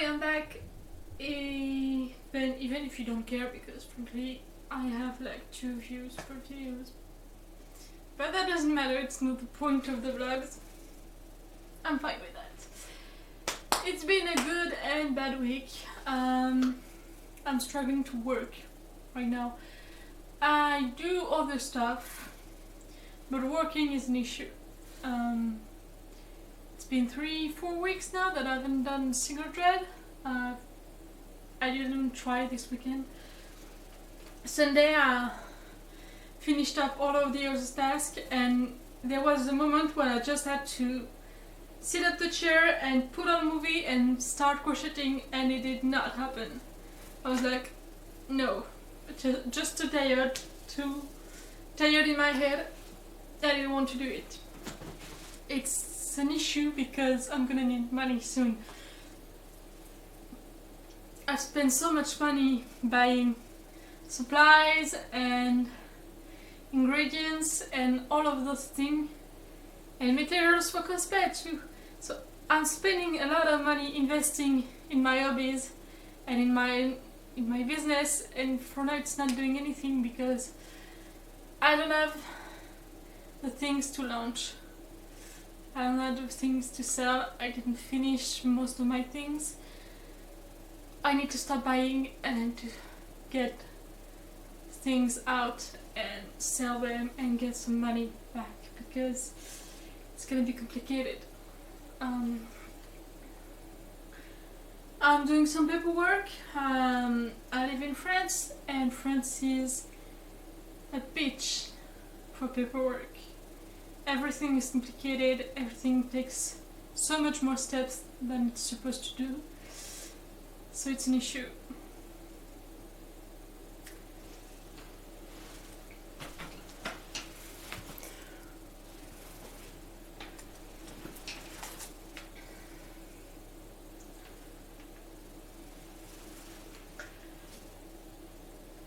am back. Even if you don't care, because frankly, I have like 2 views per videos. But that doesn't matter, it's not the point of the vlogs. I'm fine with that. It's been a good and bad week. I'm struggling to work right now. I do other stuff, but working is an issue. It's been 3-4 weeks now that I haven't done single thread. I didn't try this weekend. Sunday I finished up all of the other tasks, and there was a moment when I just had to sit at the chair and put on a movie and start crocheting, and it did not happen. I was like, no, just too tired in my head. I didn't want to do it. It's an issue because I'm gonna need money soon. I spent so much money buying supplies and ingredients and all of those things, and materials for cosplay too. So I'm spending a lot of money investing in my hobbies and in my business, and for now it's not doing anything because I don't have the things to launch. I don't have the things to sell. I didn't finish most of my things. I need to start buying and to get things out and sell them and get some money back, because it's gonna be complicated. I'm doing some paperwork. I live in France, and France is a bitch for paperwork. Everything is complicated, everything takes so much more steps than it's supposed to do. So it's an issue.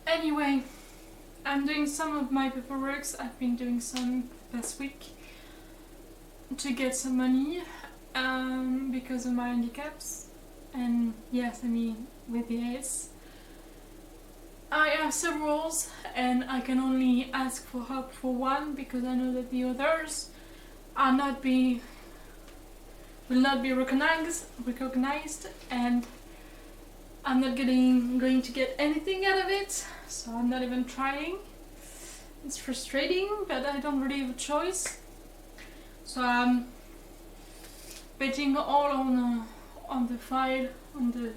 Anyway, I'm doing some of my paperwork. I've been doing some last week to get some money because of my handicaps. And yes, I mean with the AS. I have some roles and I can only ask for help for one, because I know that the others will not be recognized, and I'm not going to get anything out of it, so I'm not even trying. It's frustrating, but I don't really have a choice. So I'm betting all on the file, on the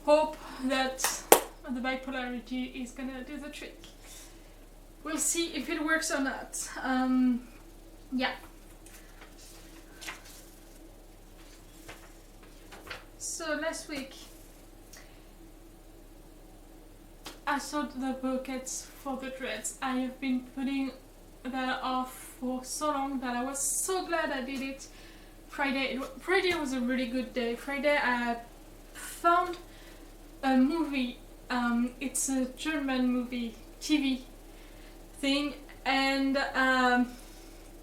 hope that the bipolarity is gonna do the trick. We'll see if it works or not. Yeah. So last week I sold the buckets for the dreads. I have been putting that off for so long that I was so glad I did it. Friday was a really good day. Friday I found a movie. It's a German movie, TV thing, and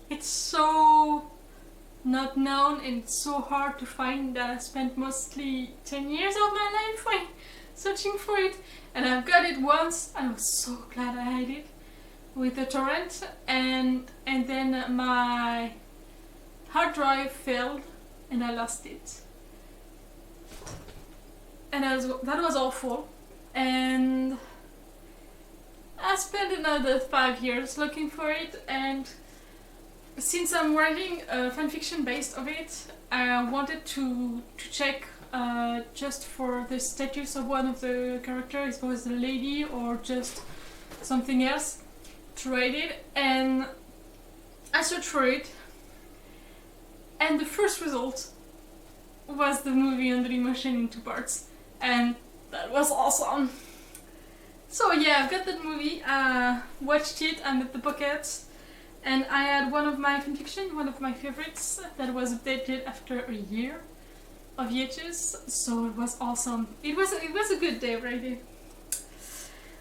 it's so not known and it's so hard to find that I spent mostly 10 years of my life searching for it, and I've got it once. I was so glad I had it with the torrent, and then my hard drive failed and I lost it, and that was awful. And I spent another 5 years looking for it, and since I'm writing a fanfiction based of it, I wanted to check just for the status of one of the characters, if it was a lady or just something else, to write it. And I searched for it, and the first result was the movie Under Emotion in 2 parts, and that was awesome. So yeah, I've got that movie, watched it, I'm at the bucket, and I had one of my fanfiction, one of my favorites, that was updated after a year of hiatus, so it was awesome. It was a good day, right?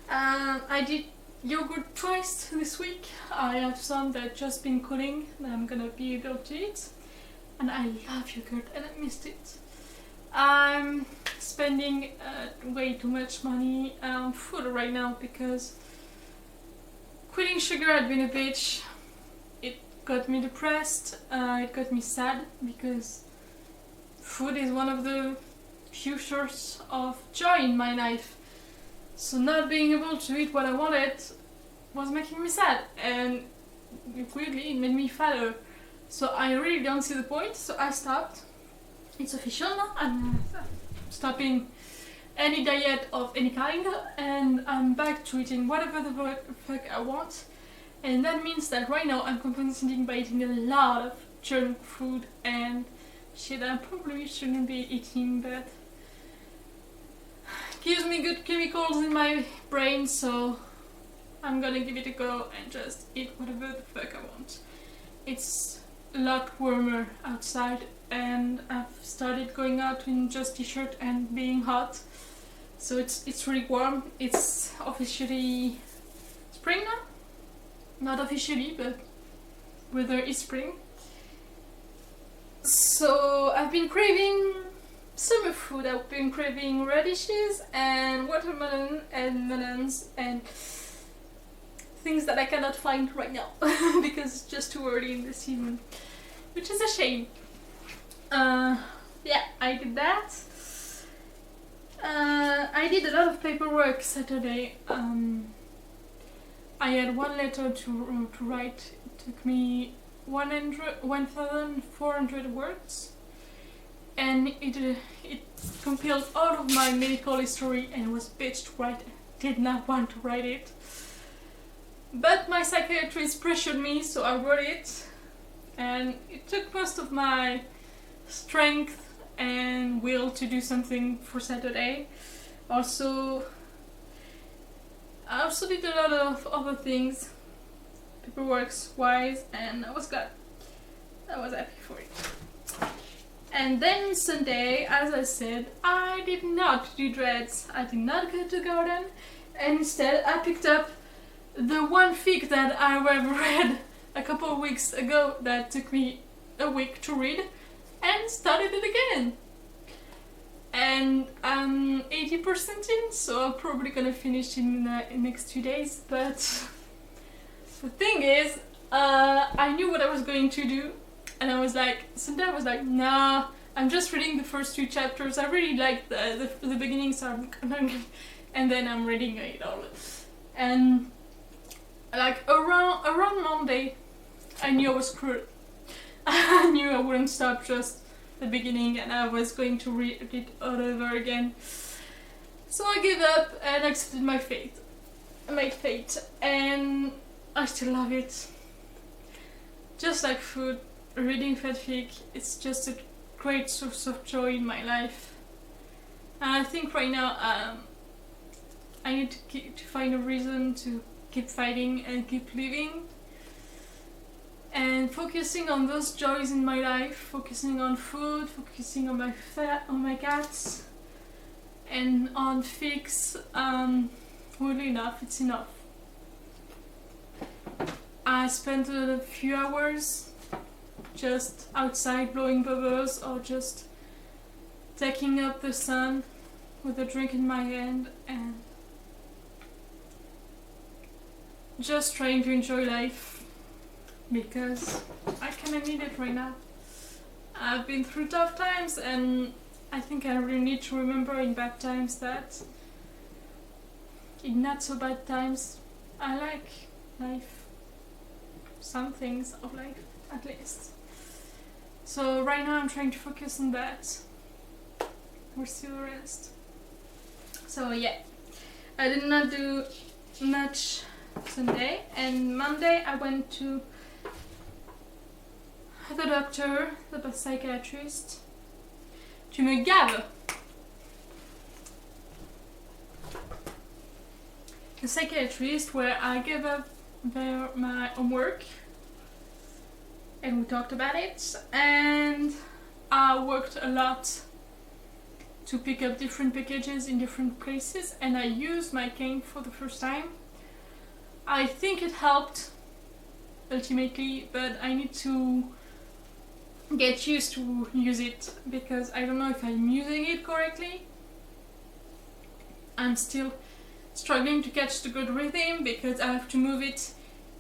I did yogurt twice this week. I have some that just been cooling that I'm gonna be able to eat, and I love yogurt and I missed it. I'm spending way too much money on food right now because quitting sugar had been a bitch. It got me depressed, it got me sad because food is one of the few sources of joy in my life. So not being able to eat what I wanted was making me sad, and weirdly it made me fatter. So I really don't see the point, so I stopped. It's official now, I'm stopping any diet of any kind, and I'm back to eating whatever the fuck I want. And that means that right now I'm compensating by eating a lot of junk food and shit I probably shouldn't be eating, but gives me good chemicals in my brain, so I'm gonna give it a go and just eat whatever the fuck I want. It's a lot warmer outside and I've started going out in just t-shirt and being hot, so it's really warm. It's officially spring now, not officially, but weather is spring. So I've been craving summer food. I've been craving radishes and watermelon and melons and things that I cannot find right now because it's just too early in the season, which is a shame. Yeah, I did that. I did a lot of paperwork Saturday. I had one letter to write. It took me 1,400 words, and it compiled all of my medical history and was bitched to write. I did not want to write it, but my psychiatrist pressured me, so I wrote it, and it took most of my strength and will to do something for Saturday. I also did a lot of other things, paperwork wise, and I was glad. I was happy for it. And then Sunday, as I said, I did not do dreads. I did not go to garden, and instead I picked up the one fic that I read a couple of weeks ago that took me a week to read, and started it again. And I'm 80% in, so I'm probably gonna finish in the next 2 days. But the thing is, I knew what I was going to do, and I was like, Sunday I was like, nah, I'm just reading the first 2 chapters. I really liked the beginning, so and then I'm reading it all. And like around Monday, I knew I was screwed. I knew I wouldn't stop just the beginning, and I was going to read it all over again. So I gave up and accepted my fate, and I still love it. Just like food, reading fanfic, it's just a great source of joy in my life. And I think right now I need to find a reason to keep fighting and keep living. And focusing on those joys in my life, focusing on food, focusing on my cats, and on fics, really enough, it's enough. I spent a few hours just outside blowing bubbles or just taking up the sun with a drink in my hand and just trying to enjoy life. Because I kinda need it right now. I've been through tough times, and I think I really need to remember in bad times that in not so bad times I like life. Some things of life, at least. So right now I'm trying to focus on that. We'll see the rest. So yeah, I did not do much Sunday, and Monday I went to the doctor, the psychiatrist. Tu me gaves. The psychiatrist, where I gave up my homework and we talked about it, and I worked a lot to pick up different packages in different places, and I used my cane for the first time. I think it helped ultimately, but I need to get used to use it, because I don't know if I'm using it correctly. I'm still struggling to catch the good rhythm because I have to move it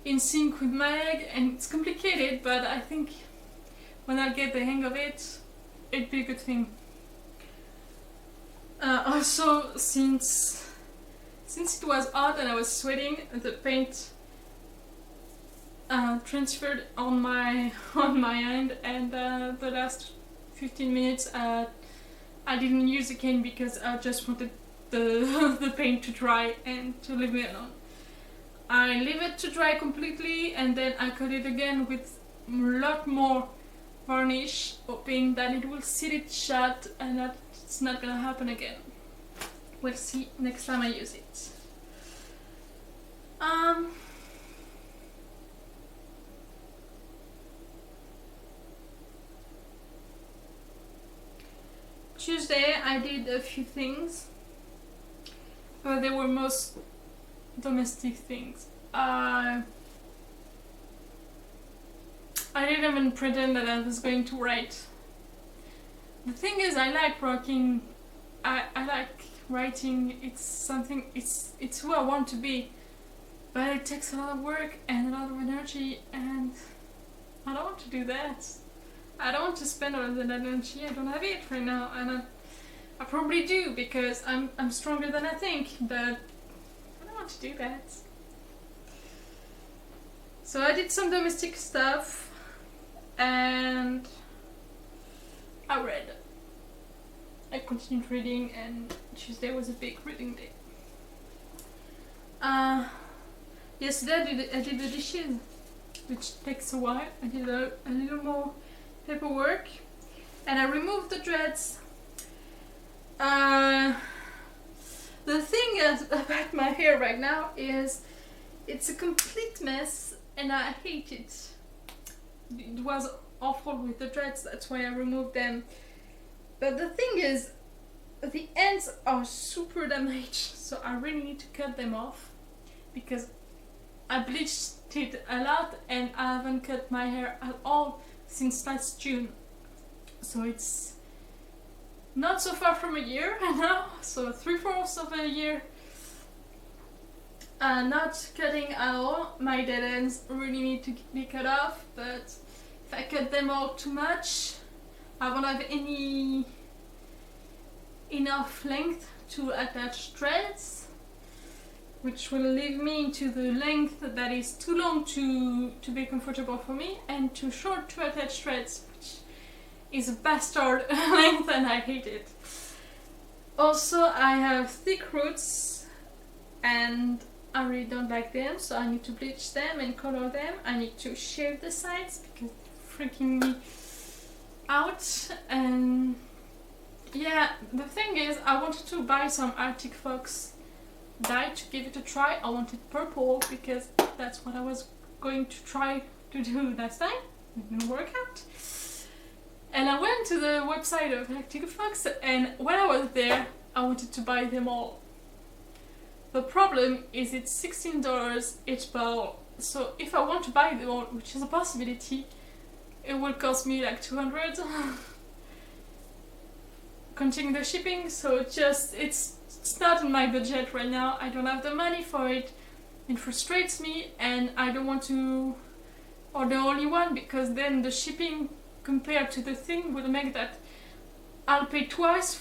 in sync with my leg, and it's complicated, but I think when I get the hang of it, it'd be a good thing. Also, since it was hot and I was sweating, the paint transferred on my hand, and the last 15 minutes I didn't use the cane because I just wanted the paint to dry and to leave me alone. I leave it to dry completely, and then I cut it again with a lot more varnish, hoping that it will seal it shut and that it's not gonna happen again. We'll see next time I use it. Tuesday I did a few things, but they were most domestic things. I didn't even pretend that I was going to write. The thing is, I like writing. I like writing. It's something. It's who I want to be, but it takes a lot of work and a lot of energy, and I don't want to do that. I don't want to spend all of that energy. I don't have it right now, and I probably do because I'm stronger than I think, but I don't want to do that. So I did some domestic stuff, and I read. I continued reading, and Tuesday was a big reading day. Yesterday I did the dishes, which takes a while. I did a little more paperwork, and I removed the dreads. The thing is about my hair right now is it's a complete mess, and I hate it. It was awful with the dreads, that's why I removed them. But the thing is, the ends are super damaged, so I really need to cut them off, because I bleached it a lot and I haven't cut my hair at all since last June. So it's not so far from a year now, so 3/4 of a year not cutting at all. My dead ends really need to be cut off, but if I cut them all too much, I won't have enough length to attach threads, which will leave me into the length that is too long to be comfortable for me, and too short to attach threads, which is a bastard length, and I hate it. Also, I have thick roots and I really don't like them, so I need to bleach them and color them. I need to shave the sides because they're freaking me out. And yeah, the thing is, I wanted to buy some Arctic Fox dye to give it a try. I wanted purple because that's what I was going to try to do last time. It didn't work out. And I went to the website of Arctic Fox, and when I was there, I wanted to buy them all. The problem is it's $16 each bottle, so if I want to buy them all, which is a possibility, it will cost me like $200, counting the shipping. So it's not in my budget right now. I don't have the money for it. It frustrates me, and I don't want to order only one, because then the shipping compared to the thing will make that I'll pay twice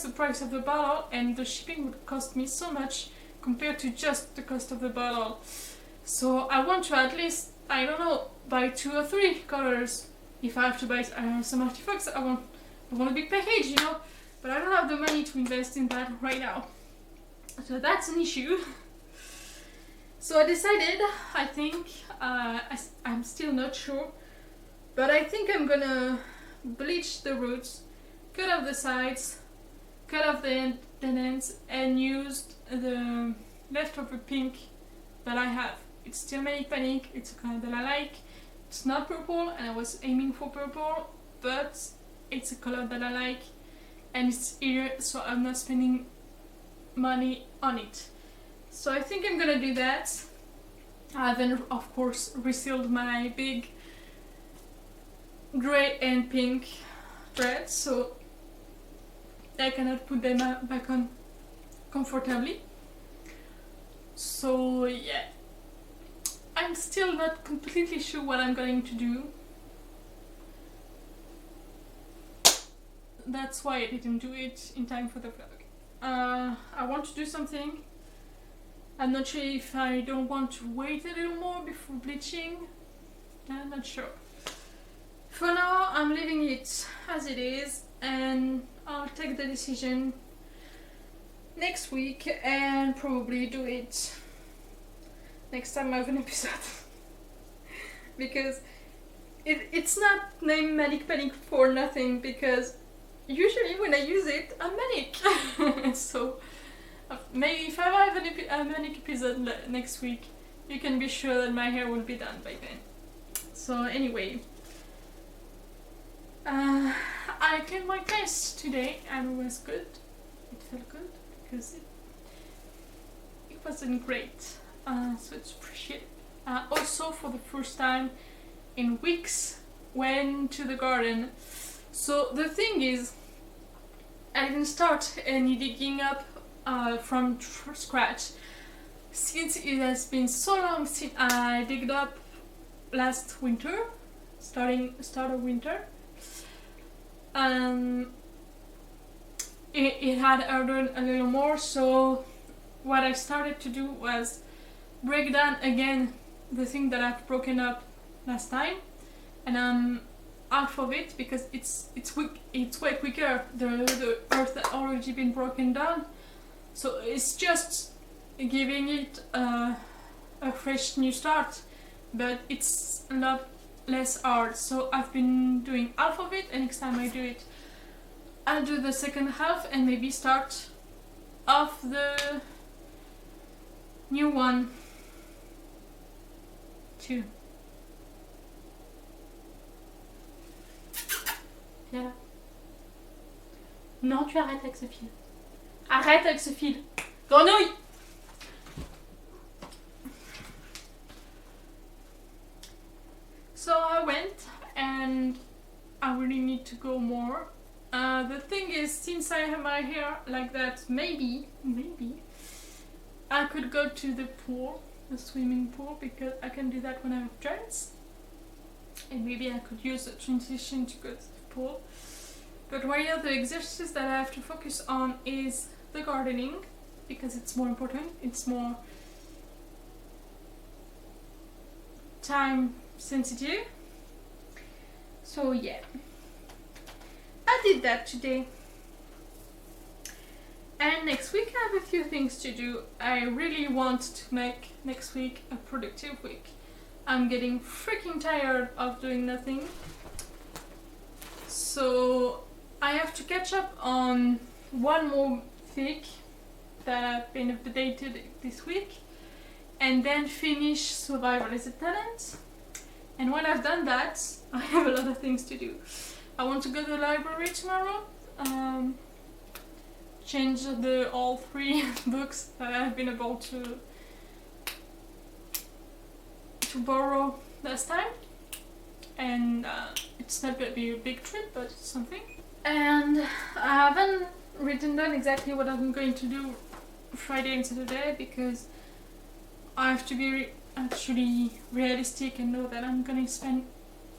the price of the bottle, and the shipping would cost me so much compared to just the cost of the bottle. So I want to at least, I don't know, buy 2 or 3 colors. If I have to buy some artifacts, I want a big package, you know, but I don't have the money to invest in that right now. So that's an issue. So I decided, I think, I'm still not sure, but I think I'm gonna bleach the roots, cut off the sides, cut off the ends, and use the leftover pink that I have. It's still Manic Panic, it's a color that I like. It's not purple, and I was aiming for purple, but it's a color that I like, and it's here, so I'm not spending money on it. So I think I'm gonna do that. I haven't, of course, resealed my big grey and pink threads, so I cannot put them back on comfortably. So yeah, I'm still not completely sure what I'm going to do. That's why I didn't do it in time for the vlog. I want to do something. I'm not sure if I don't want to wait a little more before bleaching. I'm not sure. For now, I'm leaving it as it is, and I'll take the decision next week and probably do it next time I have an episode. Because it's not named Manic Panic for nothing, because usually when I use it, I'm manic. So maybe if I have a manic episode next week, you can be sure that my hair will be done by then. So anyway, I cleaned my face today and it was good. It felt good because it wasn't great. So it's appreciated. Also, for the first time in weeks, went to the garden. So the thing is, I didn't start any digging up from scratch, since it has been so long since I digged up last winter, start of winter. It had eroded a little more, so what I started to do was break down again the thing that I've broken up last time, and I'm half of it because it's way quicker. The earth had already been broken down, so it's just giving it a fresh new start, but it's a lot less hard. So I've been doing half of it, and next time I do it, I'll do the second half and maybe start off the new one too. Viens là. Non, tu arrêtes avec ce fil. Arrête avec ce fil. Grenouille! So I went, and I really need to go more. The thing is, since I have my hair like that, maybe I could go to the pool, the swimming pool, because I can do that when I have dreads. And maybe I could use the transition to go to the pool. But right now the exercise that I have to focus on is the gardening, because it's more important, it's more time sensitive. So yeah, I did that today. And next week I have a few things to do. I really want to make next week a productive week. I'm getting freaking tired of doing nothing. So I have to catch up on one more fic that I've been updated this week, and then finish Survival is a Talent. And when I've done that, I have a lot of things to do. I want to go to the library tomorrow, change all 3 books that I've been able to borrow last time, and it's not going to be a big trip, but it's something. And I haven't written down exactly what I'm going to do Friday and Saturday, because I have to be actually realistic and know that I'm going to spend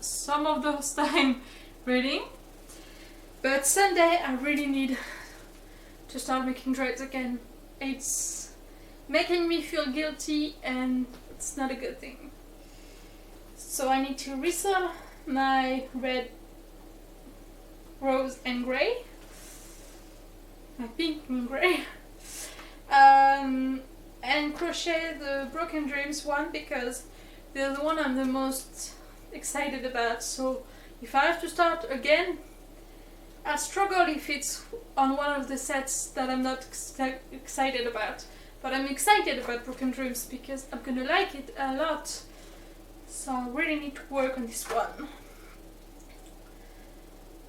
some of those time reading. But Sunday I really need to start making dreads again. It's making me feel guilty, and it's not a good thing. So I need to resell my red, rose and grey, my pink and grey, and crochet the Broken Dreams one, because they're the one I'm the most excited about. So if I have to start again, I'll struggle if it's on one of the sets that I'm not excited about. But I'm excited about Broken Dreams because I'm gonna like it a lot. So I really need to work on this one.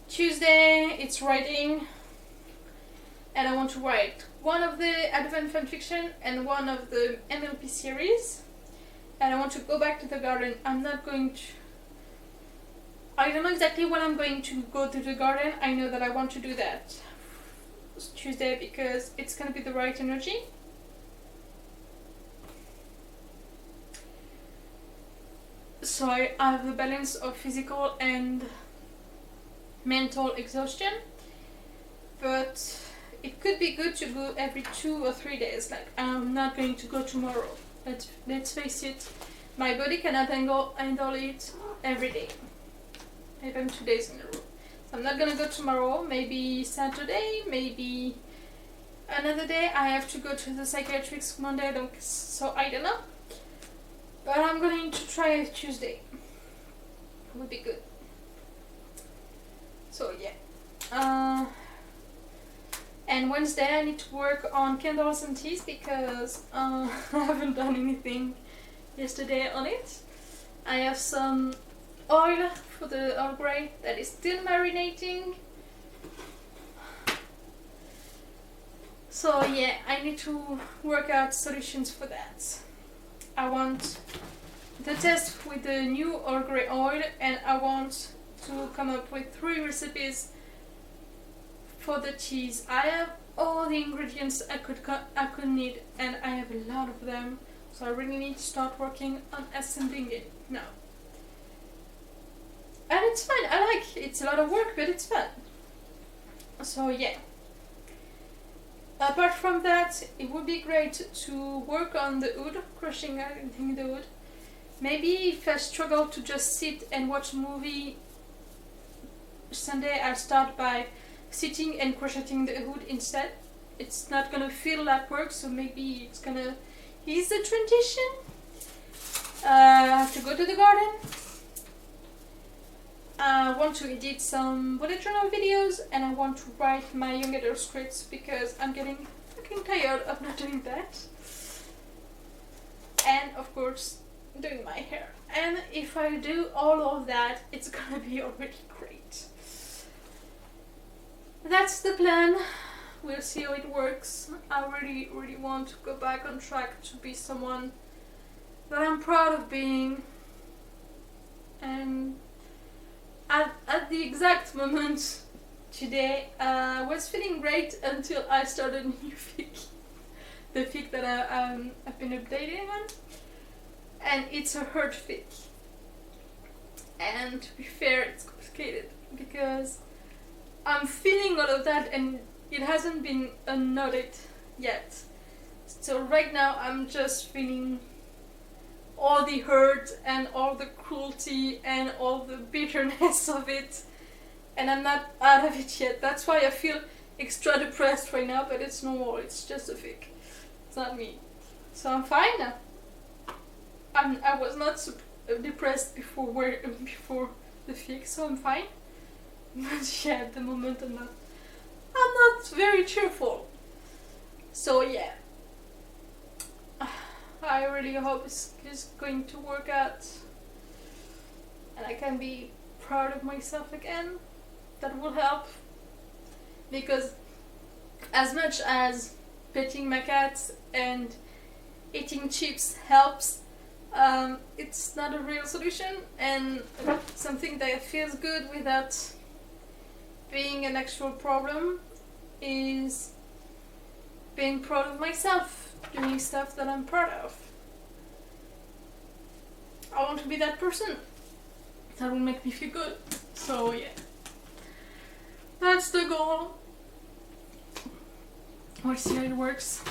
Tuesday it's writing, and I want to write one of the advent fanfiction and one of the MLP series, and I want to go back to the garden. I I don't know exactly when I'm going to go to the garden. I know that I want to do that Tuesday because it's gonna be the right energy. So I have the balance of physical and mental exhaustion, but it could be good to go every 2 or 3 days. Like, I'm not going to go tomorrow. Let's face it, my body cannot handle it every day, even 2 days in a row. So I'm not gonna go tomorrow. Maybe Saturday, maybe another day. I have to go to the psychiatrist Monday, so I don't know. But I'm going to try Tuesday. It would be good. So yeah. And Wednesday I need to work on candles and teas because I haven't done anything yesterday on it. I have some oil for the Earl Grey that is still marinating. So yeah, I need to work out solutions for that. I want the test with the new Earl Grey oil, and I want to come up with 3 recipes for the cheese. I have all the ingredients I could need, and I have a lot of them, so I really need to start working on assembling it now. And it's fun. I like it. It's a lot of work, but it's fun. So yeah. Apart from that, it would be great to work on the wood, crocheting the wood. Maybe if I struggle to just sit and watch a movie Sunday, I'll start by sitting and crocheting the wood instead. It's not gonna feel like work, so maybe it's gonna ease the transition. I have to go to the garden. I want to edit some bullet journal videos, and I want to write my young adult scripts because I'm getting fucking tired of not doing that. And of course, doing my hair. And if I do all of that, it's gonna be already great. That's the plan. We'll see how it works. I really want to go back on track to be someone that I'm proud of being. And at the exact moment today, I was feeling great until I started a new fic. The fic that I've been updating on. And it's a hurt fic. And to be fair, it's complicated because I'm feeling all of that and it hasn't been unknotted yet. So right now I'm just feeling all the hurt and all the cruelty and all the bitterness of it, and I'm not out of it yet. That's why I feel extra depressed right now, but it's normal. It's just a fic. It's not me. So I'm fine now. I was not depressed before the fic, so I'm fine. But yeah, at the moment I'm not very cheerful. So yeah, I really hope it's going to work out and I can be proud of myself again. That will help, because as much as petting my cats and eating chips helps, it's not a real solution, and something that feels good without being an actual problem is being proud of myself, doing stuff that I'm proud of. I want to be that person. That will make me feel good. So yeah, that's the goal. We'll see how it works.